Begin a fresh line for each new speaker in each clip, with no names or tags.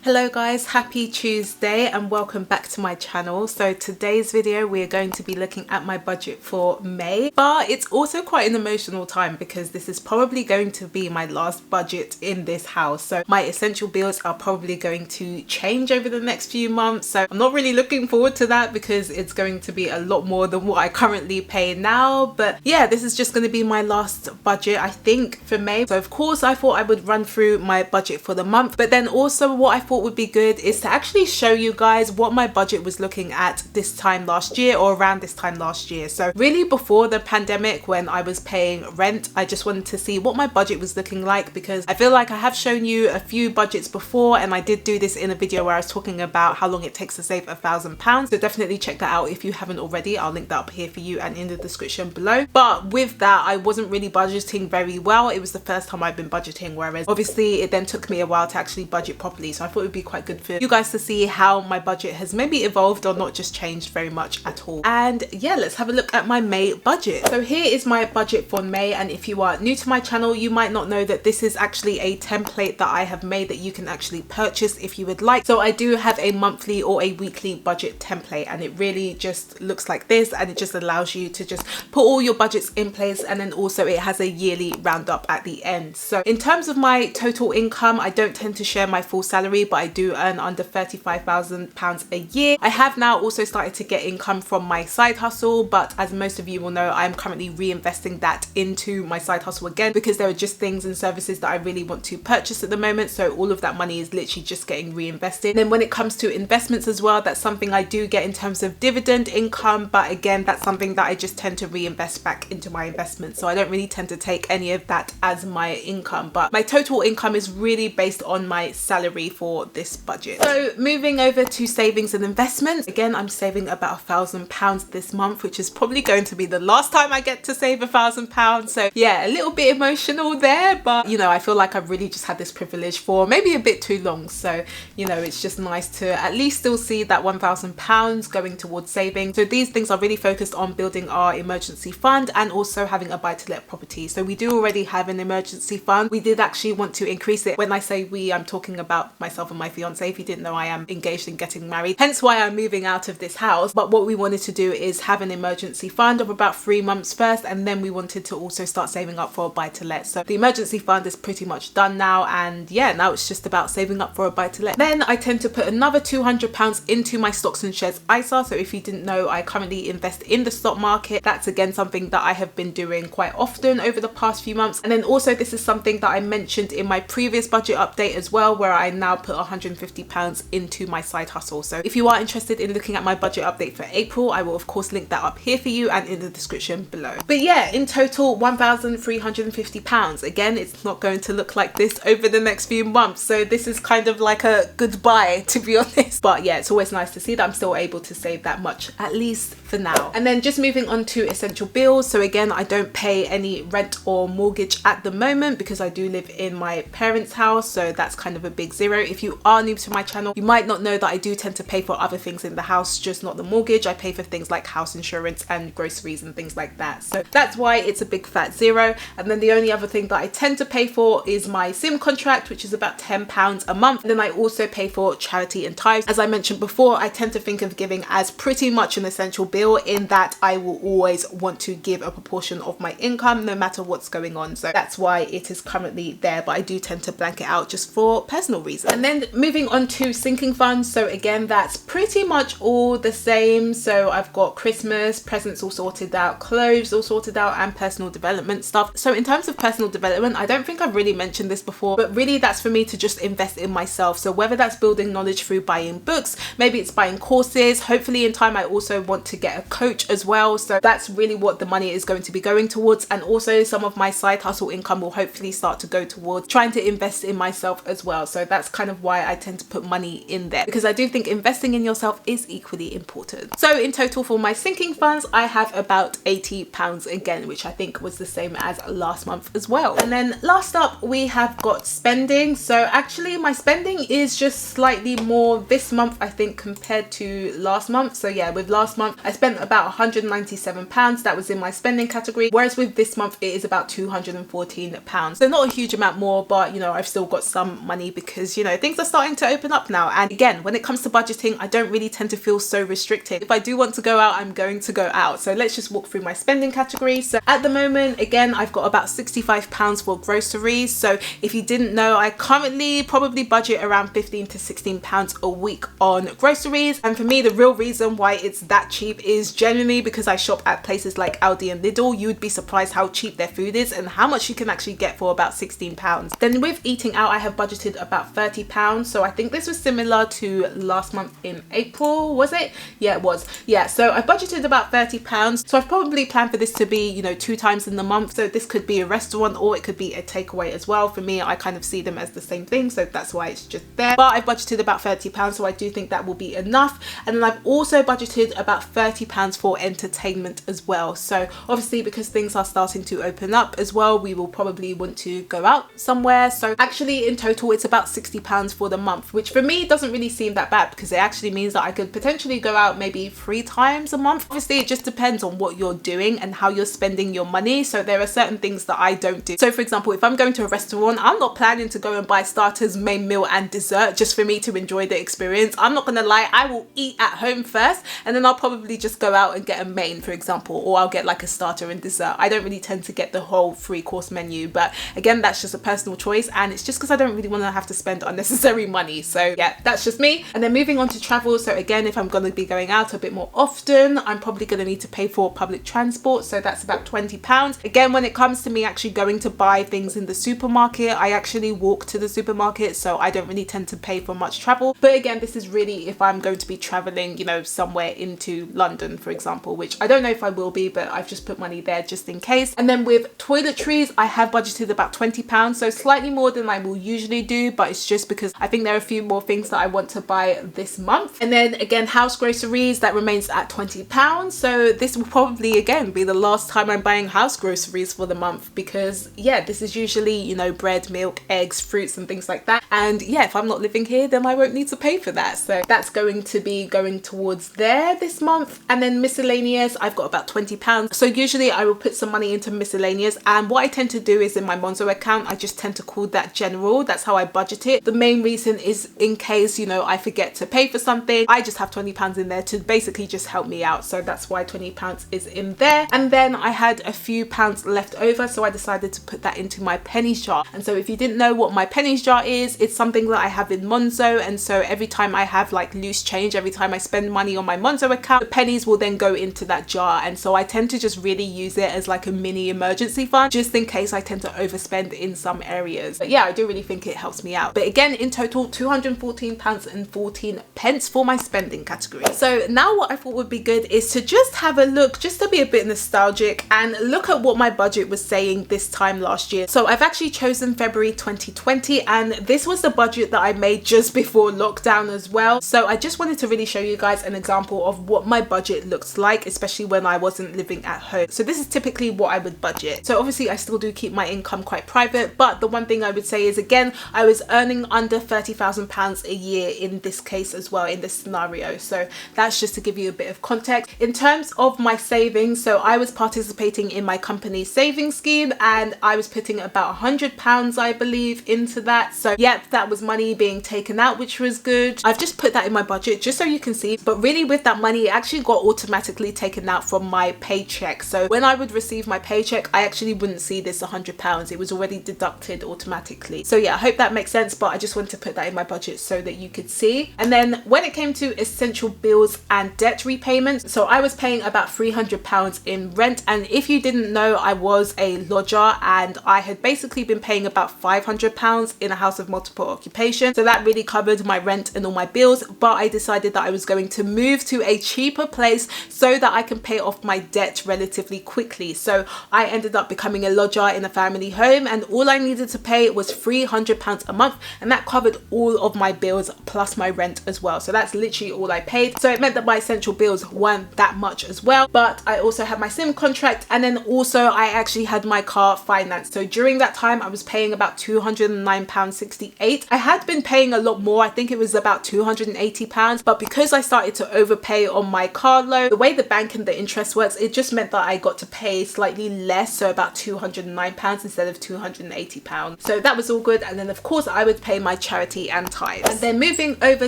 Hello guys, happy Tuesday and welcome back to my channel. So today's video we are going to be looking at my budget for May, but it's also quite an emotional time because this is probably going to be my last budget in this house. So my essential bills are probably going to change over the next few months, so I'm not really looking forward to that because it's going to be a lot more than what I currently pay now. But yeah, this is just going to be my last budget I think for May. So of course I thought I would run through my budget for the month, but then also what I thought would be good is to actually show you guys what my budget was looking at this time last year or around this time last year. So really before the pandemic, when I was paying rent, I just wanted to see what my budget was looking like because I feel like I have shown you a few budgets before, and I did do this in a video where I was talking about how long it takes to save £1,000. So definitely check that out if you haven't already. I'll link that up here for you and in the description below. But with that, I wasn't really budgeting very well. It was the first time I've been budgeting, whereas obviously it then took me a while to actually budget properly. So I thought it would be quite good for you guys to see how my budget has maybe evolved or not just changed very much at all. And yeah, let's have a look at my May budget. So here is my budget for May, and if you are new to my channel you might not know that this is actually a template that I have made that you can actually purchase if you would like. So I do have a monthly or a weekly budget template, and it really just looks like this, and it just allows you to just put all your budgets in place, and then also it has a yearly roundup at the end. So in terms of my total income, I don't tend to share my full salary, but I do earn under £35,000 a year. I have now also started to get income from my side hustle, but as most of you will know, I'm currently reinvesting that into my side hustle again because there are just things and services that I really want to purchase at the moment. So all of that money is literally just getting reinvested. And then when it comes to investments as well, that's something I do get in terms of dividend income, but again, that's something that I just tend to reinvest back into my investments. So I don't really tend to take any of that as my income, but my total income is really based on my salary for this budget. So moving over to savings and investments, again, I'm saving about £1,000 this month, which is probably going to be the last time I get to save £1,000. So yeah, a little bit emotional there, but you know, I feel like I've really just had this privilege for maybe a bit too long. So you know, it's just nice to at least still see that £1,000 going towards saving. So these things are really focused on building our emergency fund and also having a buy-to-let property. So we do already have an emergency fund. We did actually want to increase it. When I say we, I'm talking about myself and my fiance. If you didn't know, I am engaged and getting married, hence why I'm moving out of this house. But what we wanted to do is have an emergency fund of about 3 months first, and then we wanted to also start saving up for a buy-to-let. So the emergency fund is pretty much done now, and yeah, now it's just about saving up for a buy-to-let. Then I tend to put another £200 into my stocks and shares ISA. So if you didn't know, I currently invest in the stock market. That's again something that I have been doing quite often over the past few months. And then also this is something that I mentioned in my previous budget update as well, where I now put £150 into my side hustle. So if you are interested in looking at my budget update for April, I will of course link that up here for you and in the description below. But yeah, in total £1,350. Again, it's not going to look like this over the next few months, so this is kind of like a goodbye, to be honest. But yeah, it's always nice to see that I'm still able to save that much, at least for now. And then just moving on to essential bills. So again, I don't pay any rent or mortgage at the moment because I do live in my parents' house, so that's kind of a big zero. If you are new to my channel, you might not know that I do tend to pay for other things in the house, just not the mortgage. I pay for things like house insurance and groceries and things like that. So that's why it's a big fat zero. And then the only other thing that I tend to pay for is my SIM contract, which is about £10 a month. And then I also pay for charity and tithes. As I mentioned before, I tend to think of giving as pretty much an essential bill, in that I will always want to give a proportion of my income no matter what's going on. So that's why it is currently there, but I do tend to blank it out just for personal reasons. And then moving on to sinking funds. So again, that's pretty much all the same. So I've got Christmas presents all sorted out, clothes all sorted out, and personal development stuff. So in terms of personal development, I don't think I've really mentioned this before, but really that's for me to just invest in myself. So whether that's building knowledge through buying books, maybe it's buying courses. Hopefully in time I also want to get a coach as well. So that's really what the money is going to be going towards. And also some of my side hustle income will hopefully start to go towards trying to invest in myself as well. So that's kind of why I tend to put money in there, because I do think investing in yourself is equally important. So in total for my sinking funds, I have about £80 again, which I think was the same as last month as well. And then last up, we have got spending. So actually my spending is just slightly more this month, I think, compared to last month. So yeah, with last month I spent about £197. That was in my spending category, whereas with this month it is about £214. So not a huge amount more, but you know, I've still got some money because, you know, things things are starting to open up now. And again, when it comes to budgeting, I don't really tend to feel so restricted. If I do want to go out, I'm going to go out. So let's just walk through my spending categories. So at the moment, again, I've got about £65 for groceries. So if you didn't know, I currently probably budget around £15 to £16 a week on groceries. And for me, the real reason why it's that cheap is genuinely because I shop at places like Aldi and Lidl. You would be surprised how cheap their food is and how much you can actually get for about £16. Then with eating out, I have budgeted about £30. So I think this was similar to last month in April, was it? Yeah, it was. Yeah, so I budgeted about £30. So I've probably planned for this to be, you know, 2 times in the month. So this could be a restaurant or it could be a takeaway as well. For me, I kind of see them as the same thing, so that's why it's just there. But I've budgeted about £30, so I do think that will be enough. And then I've also budgeted about £30 for entertainment as well. So obviously, because things are starting to open up as well, we will probably want to go out somewhere. So actually in total it's about £60 for the month, which for me doesn't really seem that bad because it actually means that I could potentially go out maybe 3 times a month. Obviously it just depends on what you're doing and how you're spending your money. So there are certain things that I don't do. So for example, if I'm going to a restaurant, I'm not planning to go and buy starters, main meal and dessert just for me to enjoy the experience. I'm not gonna lie, I will eat at home first and then I'll probably just go out and get a main, for example, or I'll get like a starter and dessert. I don't really tend to get the whole 3-course menu, but again, that's just a personal choice and it's just because I don't really want to have to spend unnecessary money. So yeah, that's just me. And then moving on to travel. So again, if I'm going to be going out a bit more often, I'm probably going to need to pay for public transport. So that's about £20. Again, when it comes to me actually going to buy things in the supermarket, I actually walk to the supermarket, so I don't really tend to pay for much travel. But again, this is really if I'm going to be traveling, you know, somewhere into London, for example, which I don't know if I will be, but I've just put money there just in case. And then with toiletries, I have budgeted about £20, so slightly more than I will usually do, but it's just because I think there are a few more things that I want to buy this month. And then again, house groceries, that remains at £20. So this will probably again be the last time I'm buying house groceries for the month because yeah, this is usually, you know, bread, milk, eggs, fruits and things like that. And yeah, if I'm not living here, then I won't need to pay for that. So that's going to be going towards there this month. And then miscellaneous, I've got about £20. So usually I will put some money into miscellaneous, and what I tend to do is in my Monzo account, I just tend to call that general. That's how I budget it. The main reason is in case, you know, I forget to pay for something, I just have £20 in there to basically just help me out. So that's why £20 is in there. And then I had a few pounds left over, so I decided to put that into my pennies jar. And so if you didn't know what my pennies jar is, it's something that I have in Monzo, and so every time I have like loose change, every time I spend money on my Monzo account, the pennies will then go into that jar. And so I tend to just really use it as like a mini emergency fund just in case I tend to overspend in some areas. But yeah, I do really think it helps me out. But again, in total £214.14 for my spending category. So now what I thought would be good is to just have a look, just to be a bit nostalgic and look at what my budget was saying this time last year. So I've actually chosen February 2020, and this was the budget that I made just before lockdown as well. So I just wanted to really show you guys an example of what my budget looks like, especially when I wasn't living at home. So this is typically what I would budget. So obviously I still do keep my income quite private, but the one thing I would say is, again, I was earning under £30,000 a year in this case as well, in this scenario. So that's just to give you a bit of context. In terms of my savings, so I was participating in my company's savings scheme and I was putting about £100, I believe, into that. So yeah, that was money being taken out, which was good. I've just put that in my budget just so you can see, but really with that money, it actually got automatically taken out from my paycheck. So when I would receive my paycheck, I actually wouldn't see this £100. It was already deducted automatically. So yeah, I hope that makes sense, but I just wanted to put that in my budget so that you could see. And then when it came to essential bills and debt repayments, so I was paying about £300 in rent. And if you didn't know, I was a lodger and I had basically been paying about £500 in a house of multiple occupation. So that really covered my rent and all my bills, but I decided that I was going to move to a cheaper place so that I can pay off my debt relatively quickly. So I ended up becoming a lodger in a family home, and all I needed to pay was £300 a month, and that covered all of my bills plus my rent as well. So that's literally all I paid. So it meant that my essential bills weren't that much as well, but I also had my SIM contract, and then also I actually had my car financed. So during that time I was paying about £209.68. I had been paying a lot more, I think it was about £280, but because I started to overpay on my car loan, the way the bank and the interest works, it just meant that I got to pay slightly less, so about £209 instead of £280. So that was all good. And then of course I would pay my charity and tithes. And then moving over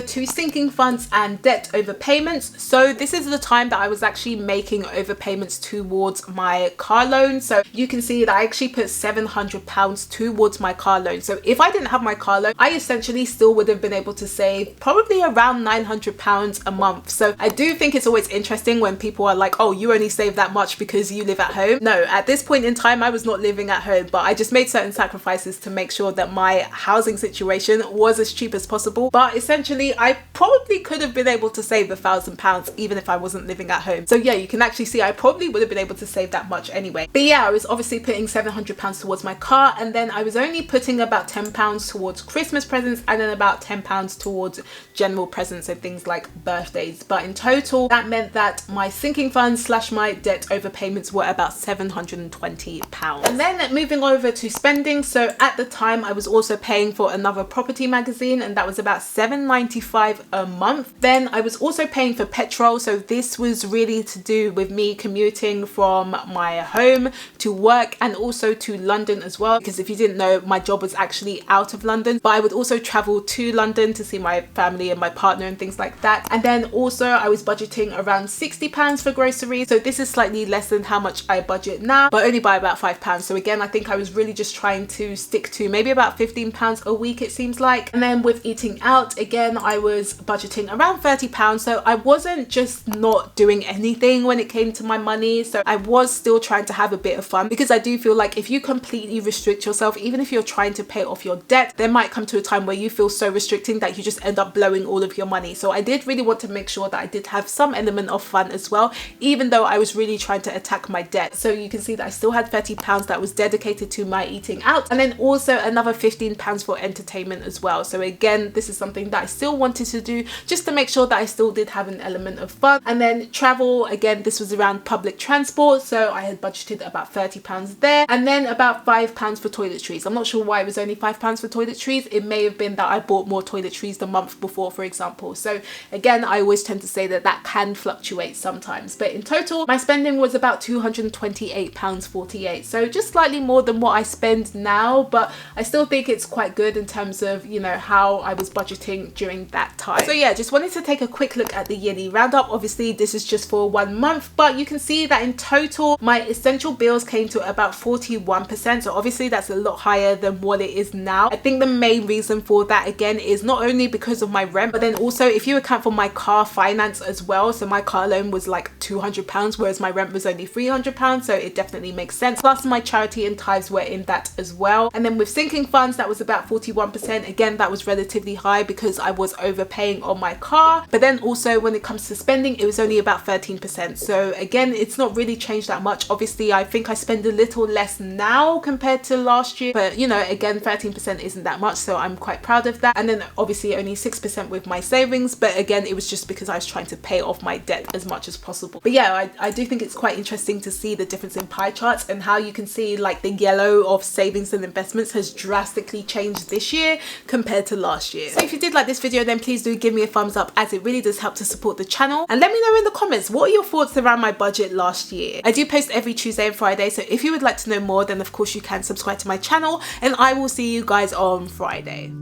to sinking funds and debt overpayments. So this is the time that I was actually making overpayments towards my car loan. So you can see that I actually put £700 towards my car loan. So if I didn't have my car loan, I essentially still would have been able to save probably around £900 a month. So I do think it's always interesting when people are like, oh, you only save that much because you live at home. No, at this point in time, I was not living at home, but I just made certain sacrifices to make sure that my housing situation was as cheap as possible. But essentially, I probably could have been able to save £1,000 even if I wasn't living at home. So yeah, you can actually see I probably would have been able to save that much anyway. But yeah, I was obviously putting £700 towards my car, and then I was only putting about £10 towards Christmas presents, and then about £10 towards general presents and things like birthdays. But in total, that meant that my sinking funds / my debt overpayments were about £720. And then moving over to spending, so at the time I was also paying for another property magazine, and that was about £7.95 a month. Then I was also paying for petrol, so this was really to do with me commuting from my home to work and also to London as well, because if you didn't know, my job was actually out of London, but I would also travel to London to see my family and my partner and things like that. And then also I was budgeting around £60 for groceries, so this is slightly less than how much I budget now, but only by about £5. So again, I think I was really just trying to stick to maybe about £15 a week, it seems like. And then with eating out, again, I was budgeting around £30, so I wasn't just not doing anything when it came to my money. So I was still trying to have a bit of fun, because I do feel like if you completely restrict yourself, even if you're trying to pay off your debt, there might come to a time where you feel so restricting that you just end up blowing all of your money. So I did really want to make sure that I did have some element of fun as well, even though I was really trying to attack my debt. So you can see that I still had £30 that was dedicated to my eating out, and then also another £15 for entertainment as well. So again, this is something that I still wanted to do just to make sure that I still did have an element of fun. And then travel, again, this was around public transport, so I had budgeted about £30 there, and then about £5 for toiletries. I'm not sure why it was only £5 for toiletries. It may have been that I bought more toiletries the month before, for example. So again, I always tend to say that that can fluctuate sometimes, but in total my spending was about £228.48, so just slightly more than what I spend now, but I still think it's quite good in terms of, you know, how I was budgeting during that time. So yeah, just wanted to take a quick look at the yearly roundup. Obviously this is just for 1 month, but you can see that in total my essential bills came to about 41%, so obviously that's a lot higher than what it is now. I think the main reason for that, again, is not only because of my rent, but then also if you account for my car finance as well. So my car loan was like £200, whereas my rent was only £300, so it definitely makes sense. Plus my charity and tithes were in that as well. And then with sinking funds, that was about 41%. Again, that was relatively high because I was overpaying on my car. But then also when it comes to spending, it was only about 13%. So again, it's not really changed that much. Obviously, I think I spend a little less now compared to last year, but you know, again, 13% isn't that much, so I'm quite proud of that. And then obviously only 6% with my savings, but again, it was just because I was trying to pay off my debt as much as possible. But yeah, I do think it's quite interesting to see the difference in pie charts and how you can see like the yellow of savings and investments has drastically changed this year compared to last year. So if you did like this video, then please do give me a thumbs up, as it really does help to support the channel. And let me know in the comments, what are your thoughts around my budget last year? I do post every Tuesday and Friday, so if you would like to know more, then of course you can subscribe to my channel, and I will see you guys on Friday.